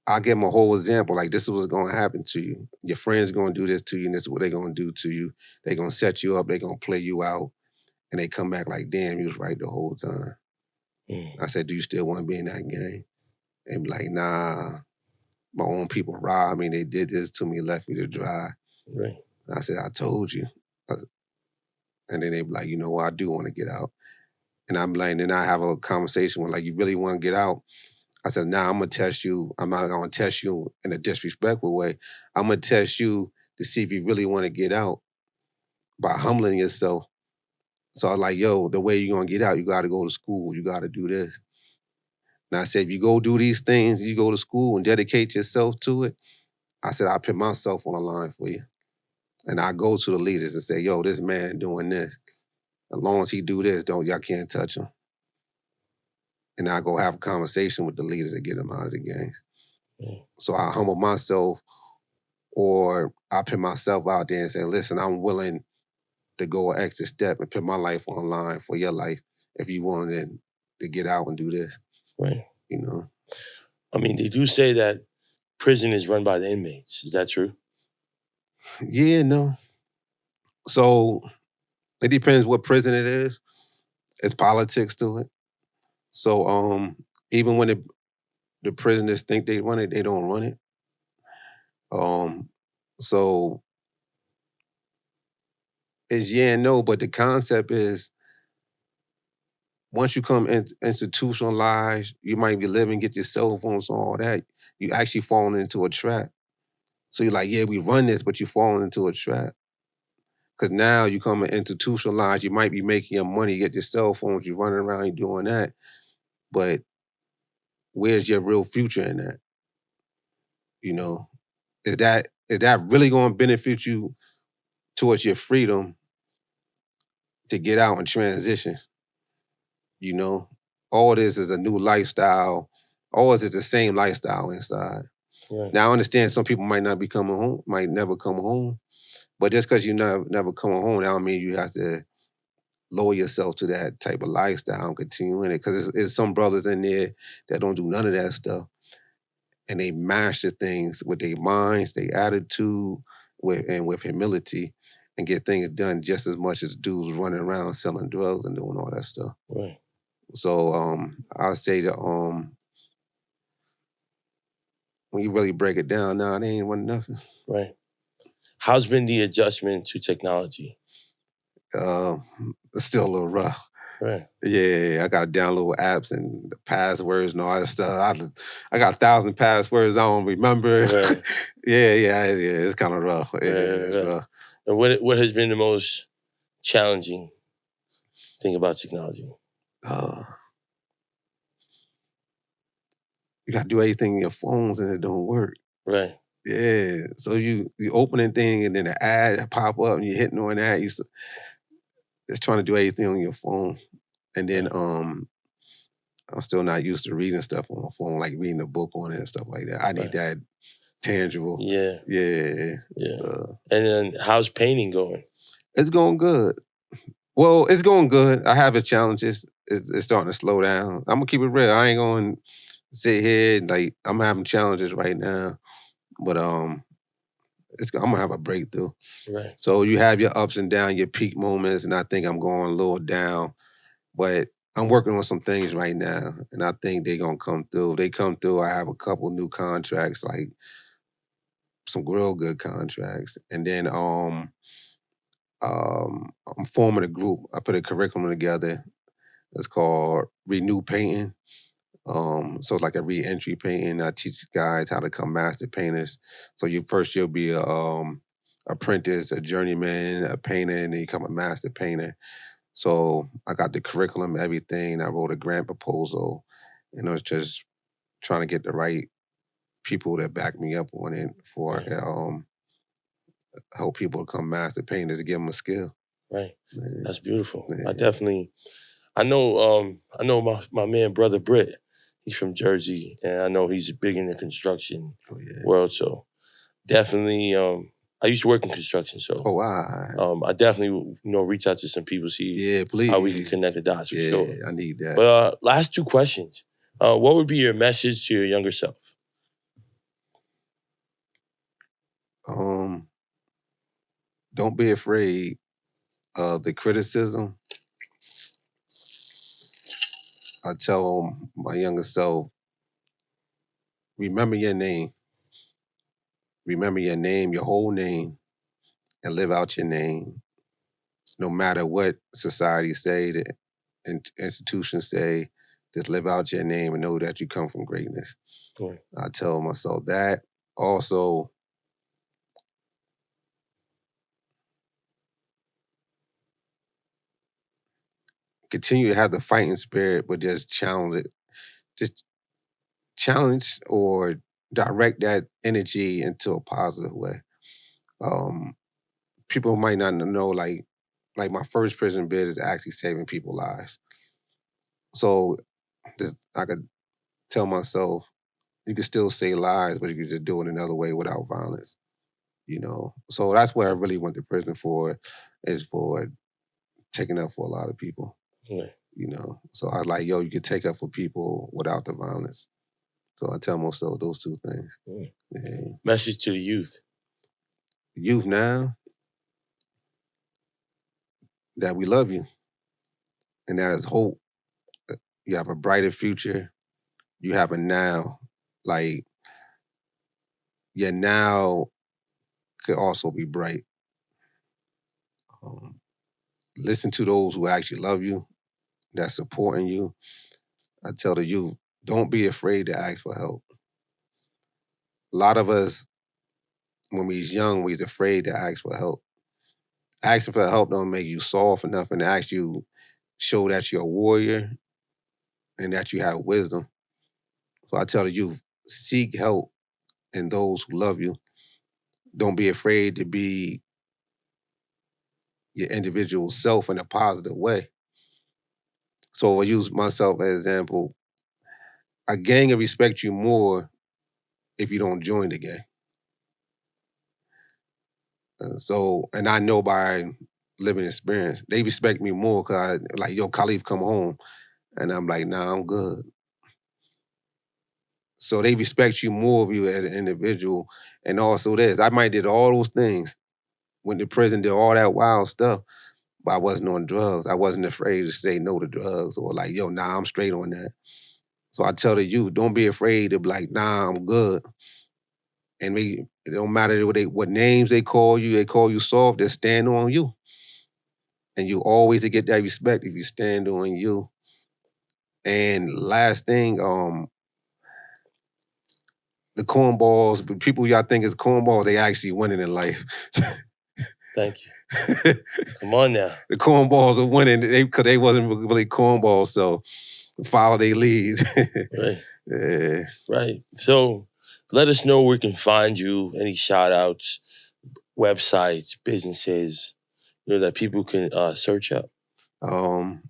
I'll give them a whole example, like this is what's gonna happen to you. Your friends gonna do this to you, and this is what they're gonna do to you. They're gonna set you up, they're gonna play you out, and they come back like, damn, you was right the whole time. I said, do you still wanna be in that game? And be like, nah, my own people robbed me, they did this to me, left me to dry. Right. I said, I told you. And then they be like, you know what, I do wanna get out. And I'm like, then I have a conversation with like, you really wanna get out? I said, nah, I'm gonna test you. I'm not gonna test you in a disrespectful way. I'm gonna test you to see if you really wanna get out by humbling yourself. So I was like, yo, the way you're gonna get out, you gotta go to school, you gotta do this. And I said, if you go do these things, you go to school and dedicate yourself to it, I said, I'll put myself on the line for you. And I go to the leaders and say, yo, this man doing this. As long as he do this, y'all can't touch him. And I go have a conversation with the leaders to get him out of the gangs. So I humble myself, or I put myself out there and say, listen, I'm willing to go an extra step and put my life on the line for your life if you wanted to get out and do this. Right. You know? I mean, they do say that prison is run by the inmates. Is that true? Yeah, no. So it depends what prison it is. It's politics to it. So even when the prisoners think they run it, they don't run it. So it's yeah and no, but the concept is once you come institutionalized, you might be living, get your cell phones and all that, you actually falling into a trap. So you're like, yeah, we run this, but you're falling into a trap. Because now you come institutionalized, you might be making your money, you get your cell phones, you're running around, you're doing that. But where's your real future in that? You know, is that really going to benefit you towards your freedom to get out and transition? You know, all this is a new lifestyle. All this is the same lifestyle inside. Right. Now I understand some people might not be coming home, might never come home, but just because you never come home, that don't mean you have to lower yourself to that type of lifestyle and continue in it. Because it's some brothers in there that don't do none of that stuff, and they master things with their minds, their attitude, with humility, and get things done just as much as dudes running around selling drugs and doing all that stuff. Right. So I'll say that when you really break it down, nah, they ain't want nothing. Right. How's been the adjustment to technology? It's still a little rough. Right. Yeah, I got to download apps and the passwords and all that stuff. I got 1,000 passwords I don't remember. Right. yeah, it's kind of rough. Yeah, it's rough. And what has been the most challenging thing about technology? You got to do everything in your phones and it don't work. Right. Yeah, so you opening thing and then the ad pop up and you're hitting on that. It's trying to do everything on your phone. And then I'm still not used to reading stuff on my phone, like reading a book on it and stuff like that. I need that tangible. Yeah. Yeah. And then how's painting going? It's going good. Well, it's going good. I have its challenges. It's starting to slow down. I'm gonna keep it real. I ain't going to sit here like I'm having challenges right now, but I'm gonna have a breakthrough. Right. So you have your ups and downs, your peak moments, and I think I'm going a little down, but I'm working on some things right now, and I think they're gonna come through. They come through. I have a couple new contracts, like some real good contracts, and then I'm forming a group. I put a curriculum together. It's called Renew Painting. So it's like a re-entry painting. I teach guys how to become master painters. So you'll be a apprentice, a journeyman, a painter, and then you become a master painter. So I got the curriculum, everything. I wrote a grant proposal, and I was just trying to get the right people that back me up on it before I can help people become master painters to give them a skill. Right. Yeah. That's beautiful. Yeah. I know my man, Brother Britt. He's from Jersey, and I know he's big in the construction world. So definitely, I used to work in construction, so wow. I definitely reach out to some people, see please. how we can connect the dots for sure. I need that. But last two questions. What would be your message to your younger self? Don't be afraid of the criticism. I tell my younger self, remember your name. Remember your name, your whole name, and live out your name. No matter what society say, the institutions say, just live out your name and know that you come from greatness. Right. I tell myself that. Also, continue to have the fighting spirit, but just challenge it. Just challenge or direct that energy into a positive way. People might not know, like my first prison bid is actually saving people's lives. So I could tell myself, you can still save lives, but you can just do it another way without violence. So that's what I really went to prison for, is for taking up for a lot of people. Right. So I was like, yo, you can take up for people without the violence. So I tell myself those two things. Right. Yeah. Message to the youth. Youth now, that we love you, and that is hope. You have a brighter future. You have a now. Like, your now could also be bright. Listen to those who actually love you, that's supporting you. I tell the youth, don't be afraid to ask for help. A lot of us, when we was young, we was afraid to ask for help. asking for help don't make you soft enough, and actually show that you're a warrior and that you have wisdom. So I tell the youth, seek help in those who love you. Don't be afraid to be your individual self in a positive way. So I use myself as an example. A gang will respect you more if you don't join the gang. And I know by living experience, they respect me more because like, yo, Khalif come home. And I'm like, nah, I'm good. So they respect you more of you as an individual. And also this, I might did all those things, went to prison, did all that wild stuff, but I wasn't on drugs. I wasn't afraid to say no to drugs or like, yo, nah, I'm straight on that. So I tell the youth, don't be afraid to be like, nah, I'm good. And it don't matter what names they call you soft, they stand on you. And you always get that respect if you stand on you. And last thing, the cornballs, people y'all think is cornballs, they actually winning in life. Thank you. Come on now. The cornballs are winning because they wasn't really cornballs, so follow their leads. Right. Yeah. Right. So let us know where we can find you, any shout outs, websites, businesses, that people can search up. Khalif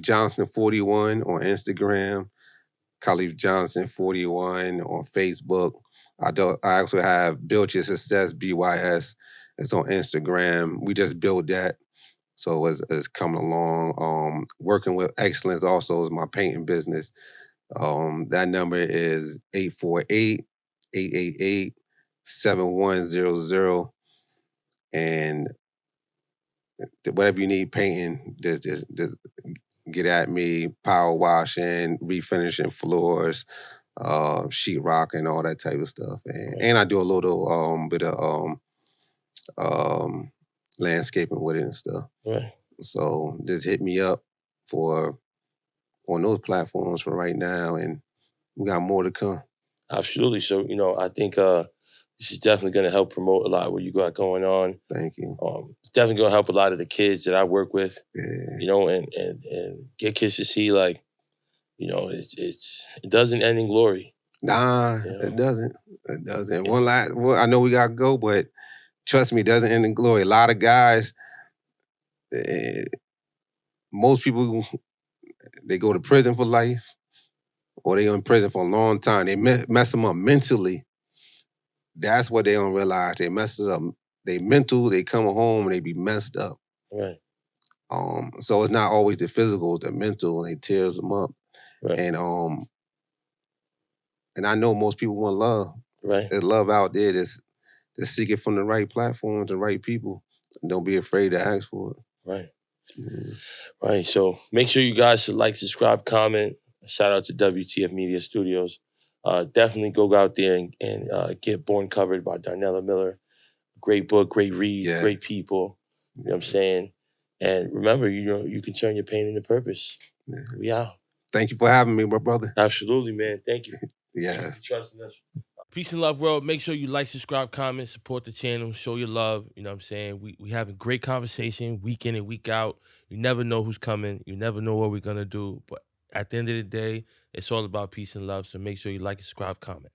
Johnson 41 on Instagram, Khalif Johnson 41 on Facebook. I also have Build Your Success, BYS. It's on Instagram. We just built that. So it's coming along. Working with Excellence also is my painting business. That number is 848-888-7100. And whatever you need painting, just get at me. Power washing, refinishing floors, sheetrock, and all that type of stuff. And I do a little bit of landscaping with it and stuff. Right. So just hit me up on those platforms for right now, and we got more to come. Absolutely. So, I think this is definitely going to help promote a lot of what you got going on. Thank you. It's definitely going to help a lot of the kids that I work with, Yeah. And get kids to see like, it doesn't end in glory. Nah, it doesn't. It doesn't. I know we gotta go, but trust me, it doesn't end in glory. A lot of guys, most people, they go to prison for life, or they in prison for a long time. They mess them up mentally. That's what they don't realize. They mess it up. They mental. They come home and they be messed up. Right. So it's not always the physical, it's the mental, and it tears them up. Right. And I know most people want love. Right. There's love out there. Just seek it from the right platforms, the right people. And don't be afraid to ask for it. Right. Mm-hmm. Right. So make sure you guys like, subscribe, comment. Shout out to WTF Media Studios. Definitely go out there and get Born Covered by Darnella Miller. Great book, great read, great people. You know what I'm saying? And remember, you can turn your pain into purpose. Yeah. We out. Thank you for having me, my brother. Absolutely, man. Thank you. Yeah. Thank you for trusting us. Peace and love, world. Make sure you like, subscribe, comment, support the channel, show your love. You know what I'm saying? We have a great conversation week in and week out. You never know who's coming. You never know what we're going to do. But at the end of the day, it's all about peace and love. So make sure you like, subscribe, comment.